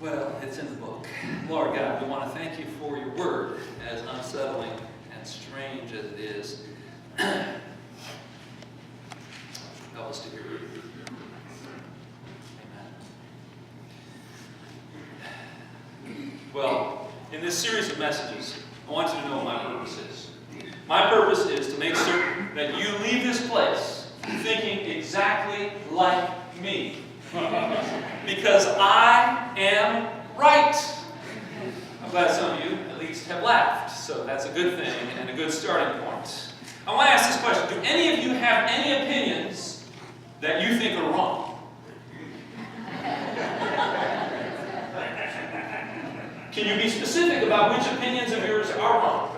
Well, it's in the book. Lord God, we want to thank you for your word, as unsettling and strange as it is. Help us to hear it. Amen. Well, in this series of messages, I want you to know what my purpose is. My purpose is to make certain that you leave this place thinking exactly like me. Because I am right. I'm glad some of you at least have laughed, so that's a good thing and a good starting point. I want to ask this question. Do any of you have any opinions that you think are wrong? Can you be specific about which opinions of yours are wrong?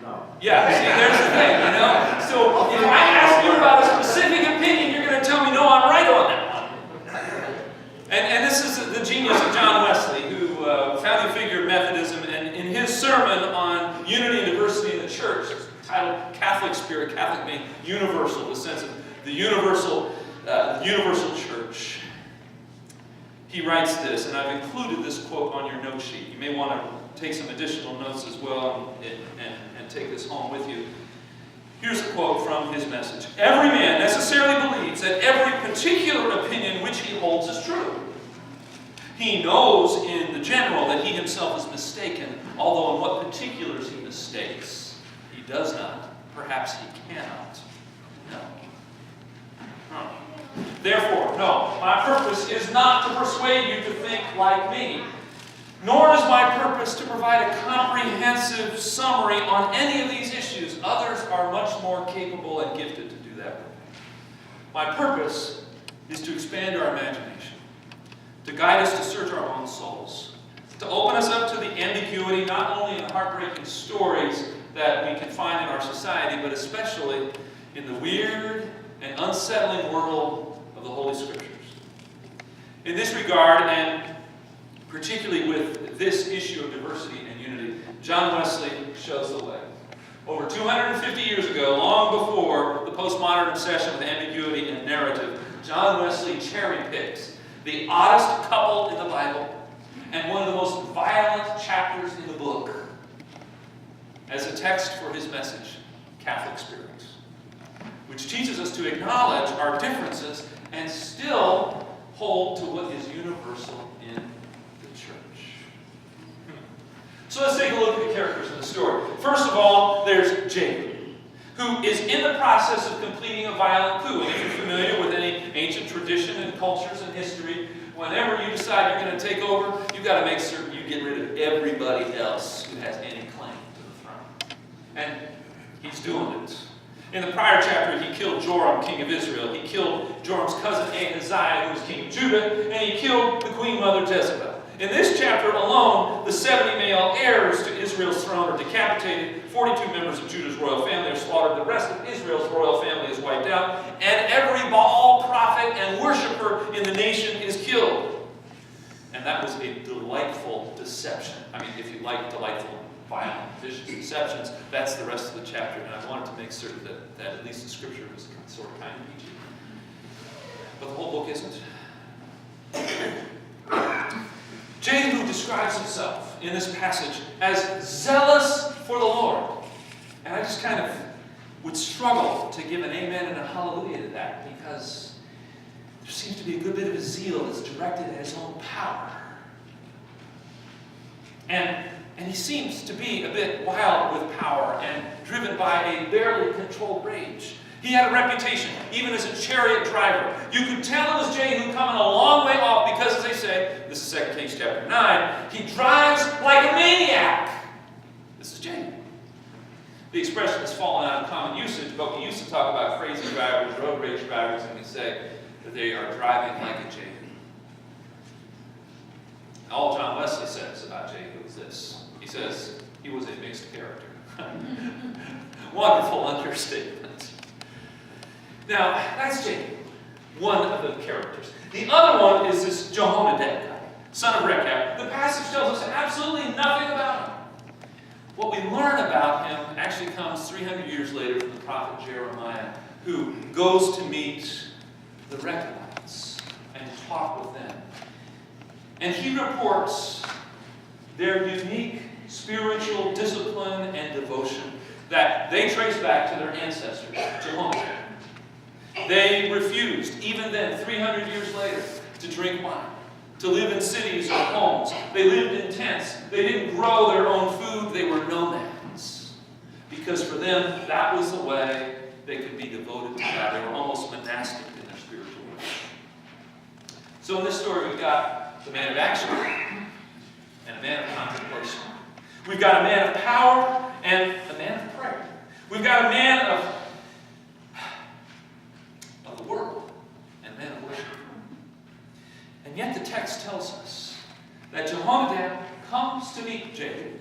No. Yeah, see, there's the thing, you know? So if I ask you about a specific opinion, you're going to tell me, no, I'm right on that one. And this is the genius of John Wesley, who founding figure of Methodism, and in his sermon on unity and diversity in the church, titled Catholic Spirit, Catholic being universal, the sense of the universal church. He writes this, and I've included this quote on your note sheet. You may want to take some additional notes as well and take this home with you. Here's a quote from his message. Every man necessarily believes that every particular opinion which he holds is true. He knows in the general that he himself is mistaken, although in what particulars he mistakes, he does not. Perhaps he cannot. No. Therefore, no, my purpose is not to persuade you to think like me, nor is my purpose to provide a comprehensive summary on any of these issues. Others are much more capable and gifted to do that work. My purpose is to expand our imagination, to guide us to search our own souls, to open us up to the ambiguity not only in the heartbreaking stories that we can find in our society, but especially in the weird and unsettling world of the Holy Scriptures. In this regard, and particularly with this issue of diversity and unity, John Wesley shows the way. Over 250 years ago, long before the postmodern obsession with ambiguity and narrative, John Wesley cherry-picked the oddest couple in the Bible and one of the most violent chapters in the book as a text for his message, Catholic Spirit, which teaches us to acknowledge our differences and still hold to what is universal in the church. So let's take a look at the characters in the story. First of all, there's Jacob, who is in the process of completing a violent coup. And if you're familiar with any ancient tradition and cultures and history, whenever you decide you're going to take over, you've got to make certain you get rid of everybody else who has any claim to the throne. And he's doing it. In the prior chapter, he killed Joram, king of Israel. He killed Joram's cousin Ahaziah, who was king of Judah, and he killed the queen mother Jezebel. In this chapter alone, the 70 male heirs to Israel's throne are decapitated. 42 members of Judah's royal family are slaughtered. The rest of Israel's royal family is wiped out. And every Baal prophet and worshiper in the nation is killed. And that was a delightful deception. I mean, if you like delightful, violent, vicious deceptions, that's the rest of the chapter. And I wanted to make certain that at least the scripture was sort of kind of PG. But the whole book isn't. Jehu describes himself in this passage as zealous for the Lord. And I just kind of would struggle to give an amen and a hallelujah to that, because there seems to be a good bit of a zeal that's directed at his own power. And he seems to be a bit wild with power and driven by a barely controlled rage. He had a reputation, even as a chariot driver. You could tell it was Jehu coming a long way off because, as they say, this is 2 Kings chapter 9, he drives like a maniac. This is Jehu. The expression has fallen out of common usage, but we used to talk about crazy drivers, road rage drivers, and we say that they are driving like a Jehu. All John Wesley says about Jehu is this. He says he was a mixed character. Wonderful understatement. Now, that's Jacob, one of the characters. The other one is this Jehonadab guy, son of Rechab. The passage tells us absolutely nothing about him. What we learn about him actually comes 300 years later from the prophet Jeremiah, who goes to meet the Rechabites and talk with them. And he reports their unique spiritual discipline and devotion that they trace back to their ancestors, Jehoiada. They refused, even then, 300 years later, to drink wine, to live in cities or homes. They lived in tents. They didn't grow their own food. They were nomads. Because for them, that was the way they could be devoted to God. They were almost monastic in their spiritual life. So in this story, we've got the man of action and a man of contemplation. We've got a man of power and a man of prayer. We've got a man of the world and a man of worship. And yet the text tells us that Jehonadab comes to meet Jehu.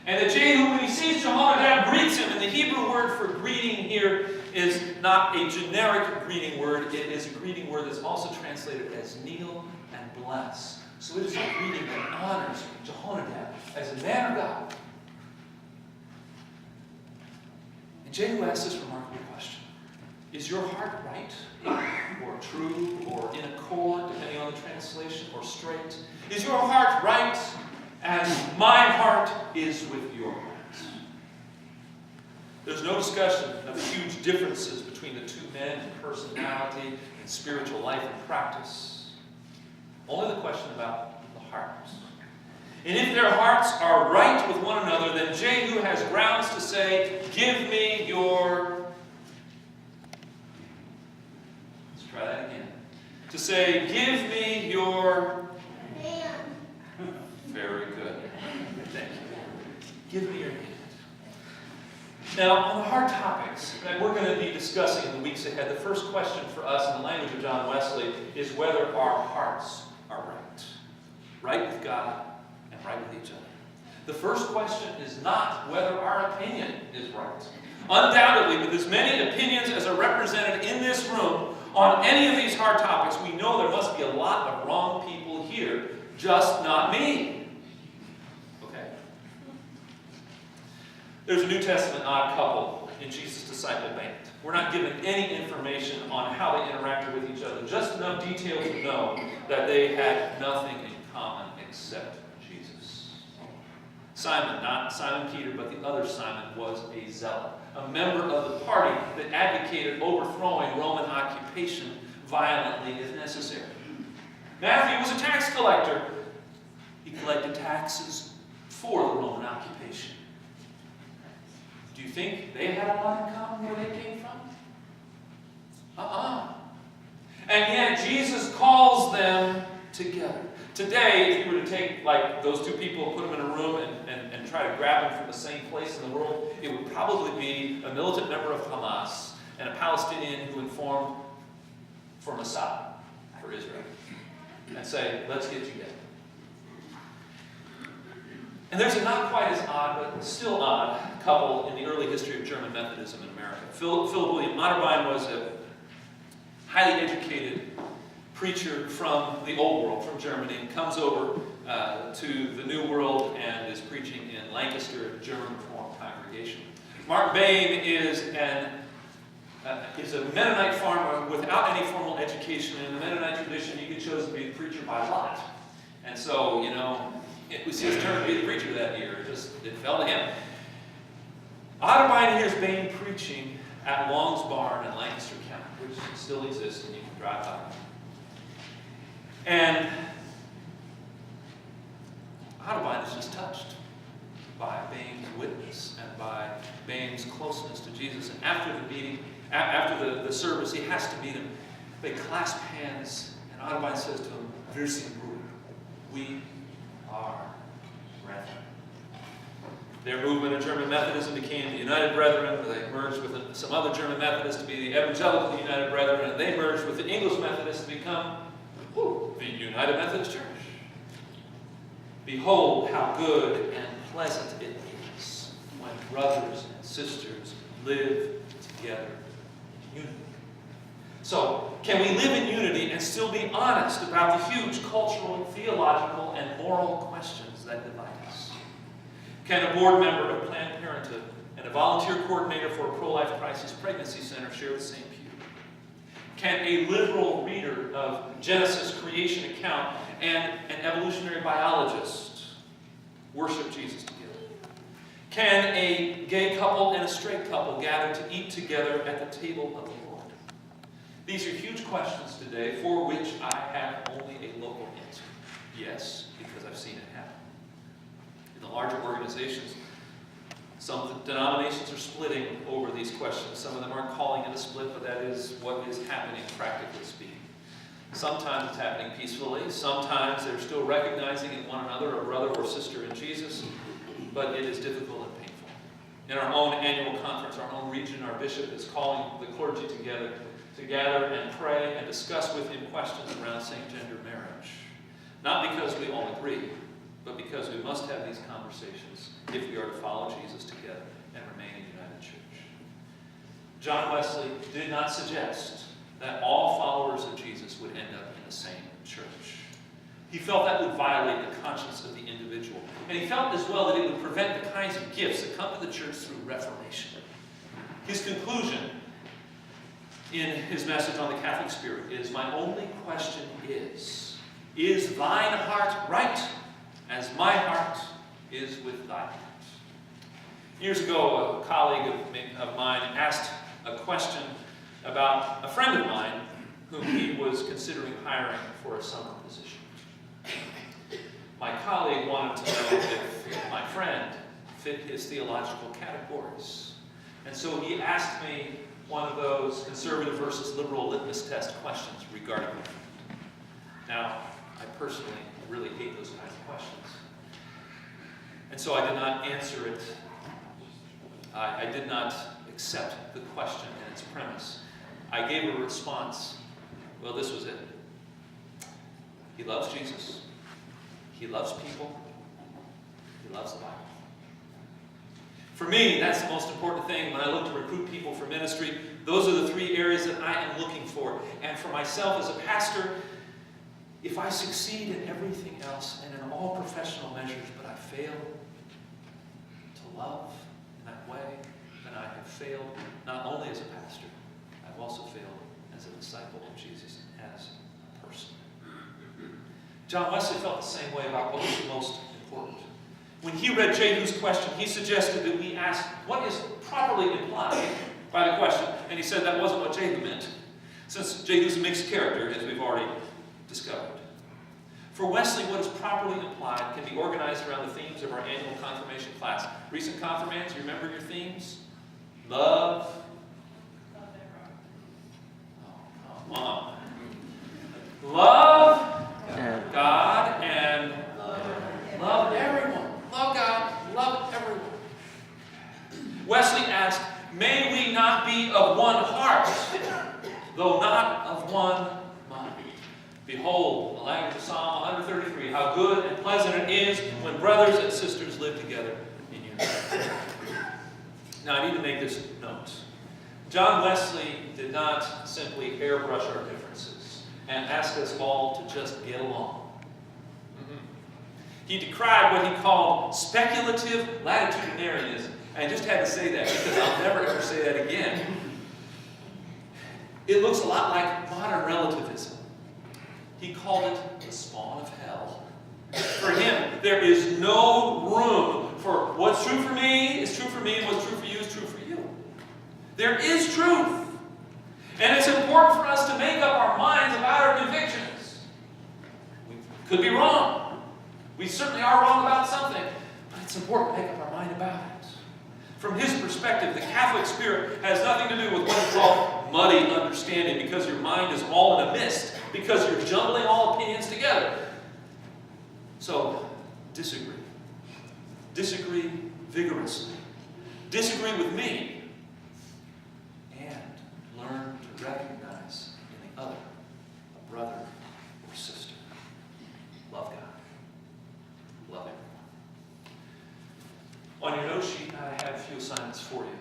And that Jehu, when he sees Jehonadab, greets him. And the Hebrew word for greeting here is not a generic greeting word. It is a greeting word that's also translated as kneel and bless. So it is a greeting that honors Jehonadab as a man of God. And Jehu asks this remarkable question. Is your heart right, or true, or in accord, depending on the translation, or straight? Is your heart right as my heart is with your heart? There's no discussion of huge differences between the two men in personality and spiritual life and practice. Only the question about the hearts. And if their hearts are right with one another, then Jehu has grounds to say, give me your... Let's try that again. To say, give me your... Very good. Thank you. Give me your hand. Now, on the hard topics that we're going to be discussing in the weeks ahead, the first question for us in the language of John Wesley is whether our hearts are right. Right with God and right with each other. The first question is not whether our opinion is right. Undoubtedly, with as many opinions as are represented in this room on any of these hard topics, we know there must be a lot of wrong people here, just not me. Okay? There's a New Testament odd couple in Jesus' disciple band. We're not given any information on how they interacted with each other, just enough detail to know that they had nothing in common except Jesus. Simon, not Simon Peter, but the other Simon, was a zealot, a member of the party that advocated overthrowing Roman occupation violently if necessary. Matthew was a tax collector. He collected taxes for the Roman occupation. Do you think they had a lot in common where they came from? And yet Jesus calls them together. Today, if you were to take like those two people, put them in a room and try to grab them from the same place in the world, it would probably be a militant member of Hamas and a Palestinian who informed for Mossad, for Israel, and say, let's get together. And there's a not quite as odd, but still odd, couple in the early history of German Methodism in America. Philip William Otterbein was a highly educated preacher from the old world, from Germany, and comes over to the New World and is preaching in Lancaster, a German Reformed congregation. Mark Bain is a Mennonite farmer without any formal education. In the Mennonite tradition, you get chosen to be the preacher by lot. And so, it was his turn to be the preacher that year. It fell to him. Otterbein hears Bain preaching at Long's Barn in Lancaster County, which still exists, and you can drive by. And Otterbein is just touched by Bain's witness and by Bain's closeness to Jesus. And after the meeting, after the service, he has to meet him. They clasp hands, and Otterbein says to him, "Wir sind Brüder. We are brethren." Their movement of German Methodism became the United Brethren. They merged with some other German Methodists to be the Evangelical United Brethren, and they merged with the English Methodists to become the United Methodist Church. Behold how good and pleasant it is when brothers and sisters live together in unity. So, can we live in unity and still be honest about the huge cultural, theological, and moral questions that divide us? Can a board member of Planned Parenthood and a volunteer coordinator for a pro-life crisis pregnancy center share the same pew? Can a literal reader of Genesis creation account and an evolutionary biologist worship Jesus together? Can a gay couple and a straight couple gather to eat together at the table of the Lord? These are huge questions today for which I have only a local answer. Yes, because I've seen it happen. In the larger organizations, some of the denominations are splitting over these questions. Some of them aren't calling it a split, but that is what is happening, practically speaking. Sometimes it's happening peacefully. Sometimes they're still recognizing in one another a brother or sister in Jesus, but it is difficult and painful. In our own annual conference, our own region, our bishop is calling the clergy together to gather and pray and discuss with him questions around same-gender marriage. Not because we all agree, but because we must have these conversations if we are to follow Jesus together and remain a united church. John Wesley did not suggest that all followers of Jesus would end up in the same church. He felt that would violate the conscience of the individual. And he felt as well that it would prevent the kinds of gifts that come to the church through reformation. His conclusion in his message on the Catholic spirit is, "My only question is thine heart right as my heart is with thy heart?" Years ago, a colleague of mine asked a question about a friend of mine whom he was considering hiring for a summer position. My colleague wanted to know if my friend fit his theological categories. And so he asked me one of those conservative versus liberal litmus test questions regarding my friend. Now, I personally really hate those kinds of questions. And so I did not answer it. I did not accept the question and its premise. I gave a response. Well, this was it. He loves Jesus. He loves people. He loves the Bible. For me, that's the most important thing when I look to recruit people for ministry. Those are the three areas that I am looking for. And for myself as a pastor, if I succeed in everything else and in all professional measures, but I fail to love in that way, then I have failed not only as a pastor, I've also failed as a disciple of Jesus as a person. John Wesley felt the same way about what was most important. When he read Jehu's question, he suggested that we ask what is properly implied by the question. And he said that wasn't what Jehu meant, since Jehu's a mixed character, as we've already discovered. For Wesley, what is properly implied can be organized around the themes of our annual confirmation class. Recent confirmands, you remember your themes? Love. Oh, come on. Love God and love everyone. Love God, love everyone. Wesley asked, may we not be of one heart, though not of one mind. Behold, the language of Psalm 133, how good and pleasant it is when brothers and sisters live together in unity. Now, I need to make this note. John Wesley did not simply airbrush our differences and ask us all to just get along. He decried what he called speculative latitudinarianism. And I just had to say that because I'll never ever say that again. It looks a lot like modern relativism. He called it the spawn of hell. For him, there is no room for what's true for me is true for me, and what's true for you is true for you. There is truth. And it's important for us to make up our minds about our convictions. We could be wrong. We certainly are wrong about something, but it's important to make up our mind about it. From his perspective, the Catholic spirit has nothing to do with what he called muddy understanding, because your mind is all in a mist, because you're jumbling all opinions together. So, disagree. Disagree vigorously. Disagree with me. And learn to recognize in the other a brother or sister. Love God. Love everyone. On your note sheet, I have a few assignments for you.